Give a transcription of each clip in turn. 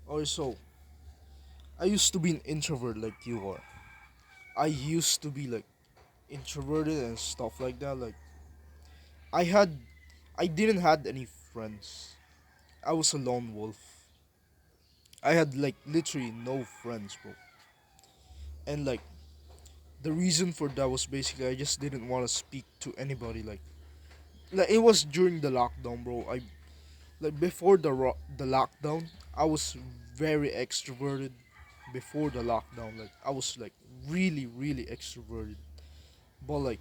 Also, I used to be an introvert like you are. I used to be like introverted and stuff like that. Like I had, I didn't had any friends. I was a lone wolf. I had like literally no friends, bro. And like the reason for that was basically I just didn't want to speak to anybody. Like it was during the lockdown, bro. I like before the lockdown, I was very extroverted. Before the lockdown, like I was like really extroverted. But like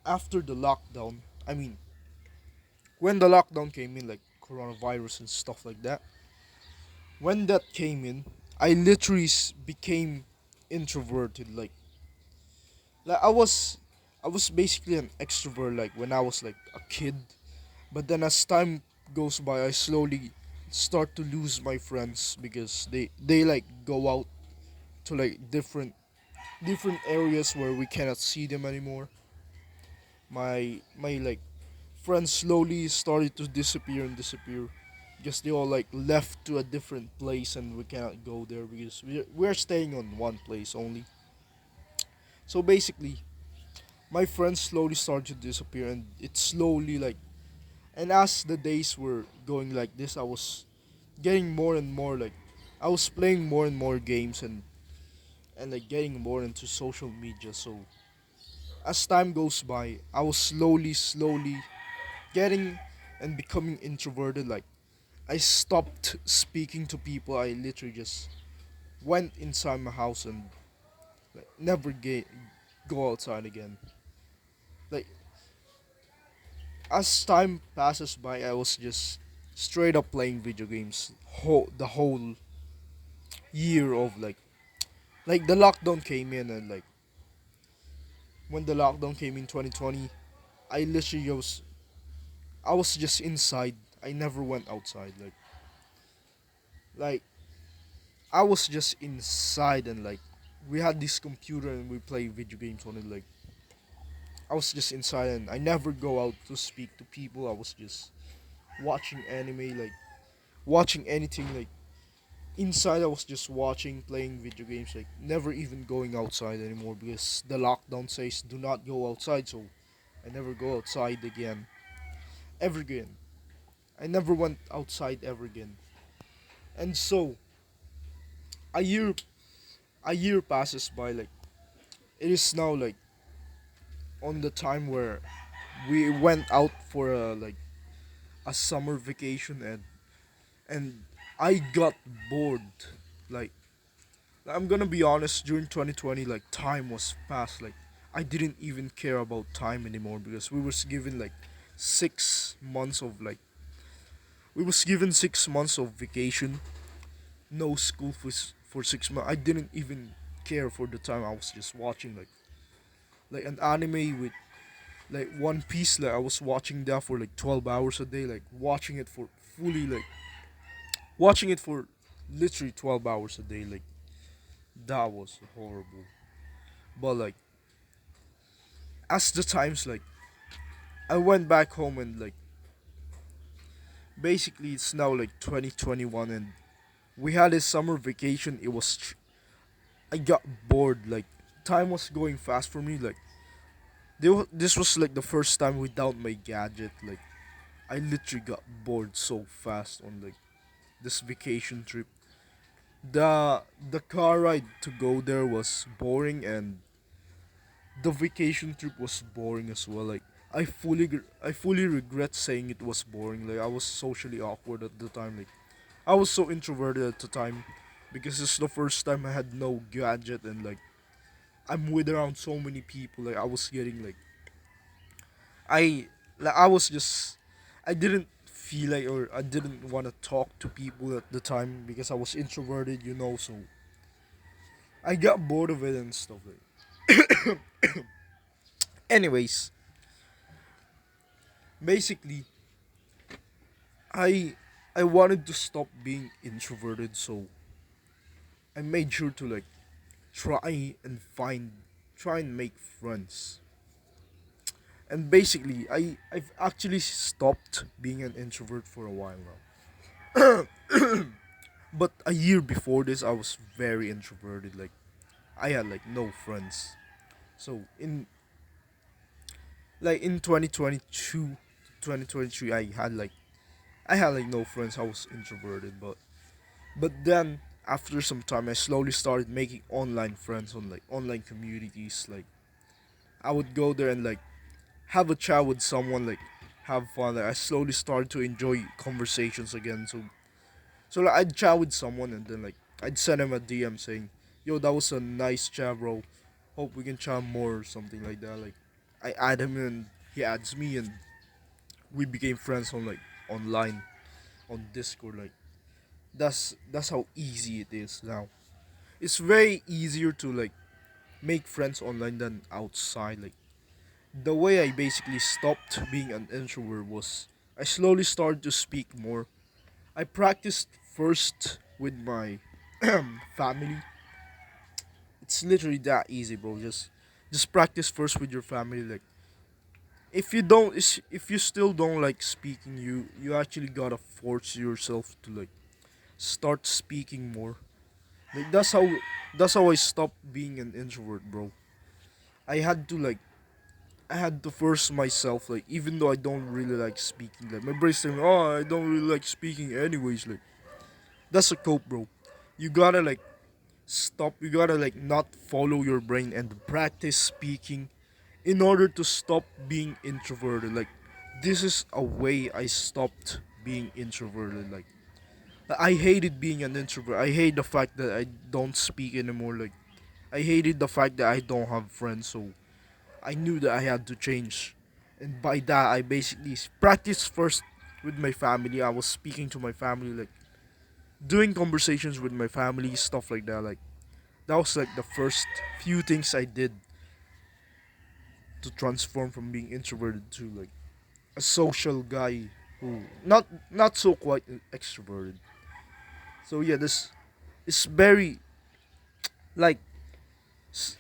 after the lockdown, I mean, when the lockdown came in, like coronavirus and stuff like that, when that came in, I literally became introverted. Like I was basically an extrovert like when I was like a kid. But then as time goes by, I slowly start to lose my friends because they like go out to like different areas where we cannot see them anymore. My like friends slowly started to disappear and disappear because they all like left to a different place and we cannot go there because we're staying on one place only. So basically, my friends slowly started to disappear and it slowly like, and as the days were going like this, I was getting more and more like, I was playing more and more games and like getting more into social media. So as time goes by, I was slowly getting and becoming introverted. Like I stopped speaking to people. I literally just went inside my house and like never go outside again. Like as time passes by, I was just straight up playing video games the whole year of like the lockdown came in and like when the lockdown came in 2020, I literally I was just inside. I never went outside. Like I was just inside and like we had this computer and we play video games on it. Like I was just inside and I never go out to speak to people. I was just watching anime, like watching anything. Like inside, I was just watching, playing video games. Like never even going outside anymore because the lockdown says do not go outside. So I never go outside again, ever again. I never went outside ever again. And so a year a year passes by. Like it is now like on the time where we went out for a summer vacation and I got bored. Like I'm gonna be honest, during 2020, like time was past. Like I didn't even care about time anymore because we was given like 6 months of like we was given 6 months of vacation, no school for 6 months. I didn't even care for the time. I was just watching like an anime with like One Piece. Like I was watching that for like 12 hours a day. Like watching it for fully like watching it for literally 12 hours a day. Like that was horrible. But like as the times like I went back home and like basically it's now like 2021 and we had a summer vacation. I got bored. Like time was going fast for me. Like this was like the first time without my gadget. Like I literally got bored so fast on like this vacation trip. The car ride to go there was boring and the vacation trip was boring as well. Like I fully regret saying it was boring. Like I was socially awkward at the time. Like I was so introverted at the time because it's the first time I had no gadget and like I'm with around so many people. Like I was getting I I was just I didn't feel like or I didn't want to talk to people at the time because I was introverted, you know. So I got bored of it and stuff. Anyways, basically I I wanted to stop being introverted, so I made sure to like try and make friends. And basically, I've actually stopped being an introvert for a while now. But a year before this, I was very introverted. Like I had like no friends. So in 2022, 2023, I had like no friends. I was introverted, but then after some time, I slowly started making online friends on like online communities. Like I would go there and like have a chat with someone, like have fun. Like I slowly started to enjoy conversations again. So like I'd chat with someone and then like I'd send him a DM saying, "Yo, that was a nice chat, bro. Hope we can chat more," or something like that. Like I add him and he adds me and we became friends on like online on Discord. Like that's how easy it is now. It's very easier to like make friends online than outside. Like the way I basically stopped being an introvert was I slowly started to speak more. I practiced first with my family. It's literally that easy, bro. Just practice first with your family. Like if you still don't like speaking, you actually gotta force yourself to like start speaking more. Like that's how I stopped being an introvert, bro. I had to like I had to force myself, like even though I don't really like speaking. Like my brain's saying, "Oh, I don't really like speaking anyways." Like that's a cope, bro. You gotta like stop. You gotta like not follow your brain and practice speaking in order to stop being introverted. Like this is a way I stopped being introverted. Like I hated being an introvert. I hate the fact that I don't speak anymore. Like I hated the fact that I don't have friends. So I knew that I had to change. And by that I basically practiced first with my family. I was speaking to my family, like doing conversations with my family, stuff like that. Like that was like the first few things I did to transform from being introverted to like a social guy who not so quite extroverted. So yeah, this is very like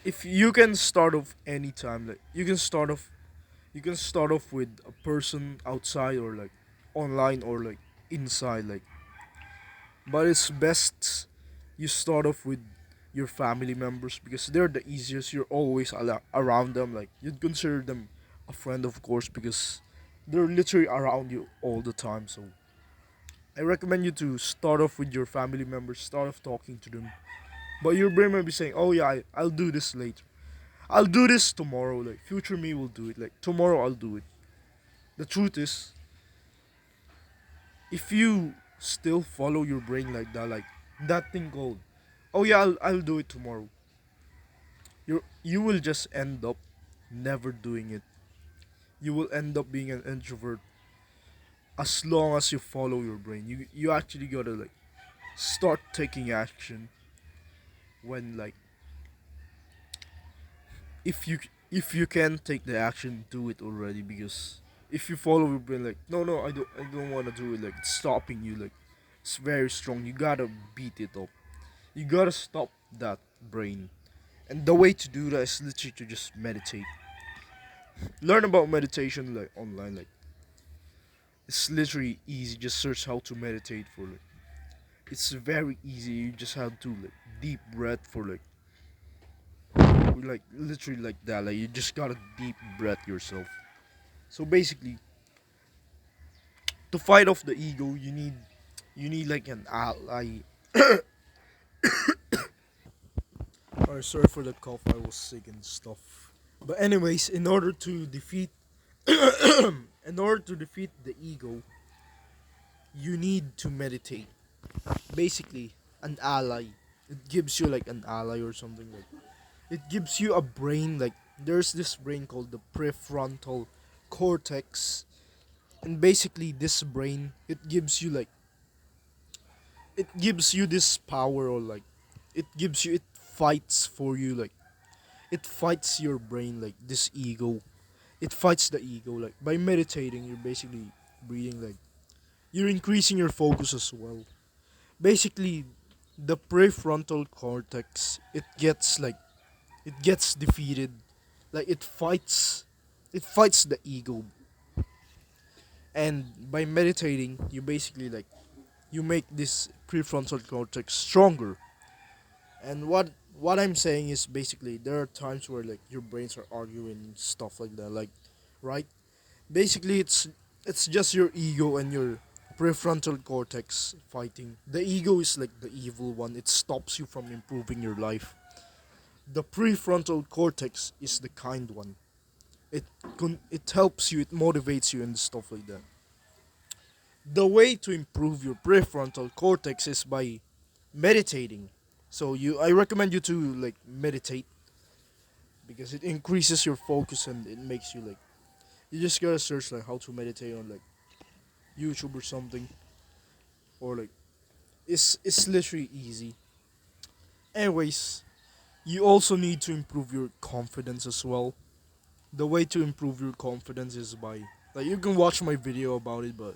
if you can start off anytime, like you can start off with a person outside or like online or like inside, like but it's best you start off with your family members because they're the easiest. You're always around them. Like you'd consider them a friend, of course, because they're literally around you all the time. So I recommend you to start off with your family members. Start off talking to them. But your brain might be saying, "Oh yeah, I'll do this later. I'll do this tomorrow." Like future me will do it. Like tomorrow I'll do it. The truth is, if you still follow your brain like that, like that thing called, "Oh yeah, I'll do it tomorrow," you will just end up never doing it. You will end up being an introvert as long as you follow your brain. You actually gotta like start taking action when like if you if you can take the action, do it already because if you follow your brain like no I don't want to do it, like it's stopping you, like it's very strong. You gotta beat it up. You gotta stop that brain. And the way to do that is literally to just meditate. Learn about meditation like online. Like it's literally easy. Just search how to meditate for like. It's very easy. You just have to like deep breath for like literally like that. Like you just gotta deep breath yourself. So basically, to fight off the ego, you need like an ally. Or sorry for the cough. I was sick and stuff. But anyways, in order to defeat the ego, you need to meditate. Basically, an ally. It gives you like an ally or something like. It gives you a brain like there's this brain called the prefrontal cortex, and basically this brain it gives you this power or like it fights for you, like it fights your brain, like this ego. It fights the ego like by meditating. You're basically breathing, like you're increasing your focus as well. Basically, the prefrontal cortex it gets defeated, like it fights the ego. And by meditating, you basically like you make this prefrontal cortex stronger. And what I'm saying is basically there are times where like your brains are arguing and stuff like that, like, right? Basically, it's just your ego and your prefrontal cortex fighting. The ego is like the evil one. It stops you from improving your life. The prefrontal cortex is the kind one. It helps you, it motivates you and stuff like that. The way to improve your prefrontal cortex is by meditating. So I recommend you to like meditate because it increases your focus and it makes you like, you just gotta search like how to meditate on like YouTube or something, or like it's literally easy. Anyways, you also need to improve your confidence as well. The way to improve your confidence is by, like, you can watch my video about it, but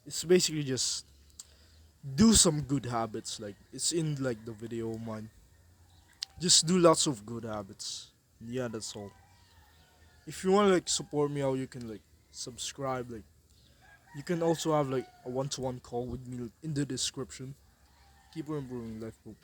it's basically just do some good habits. Like, it's in like the video of mine. Just do lots of good habits. Yeah, that's all. If you wanna like support me out, you can like subscribe. Like, you can also have like a one-to-one call with me in the description. Keep on improving life, bro.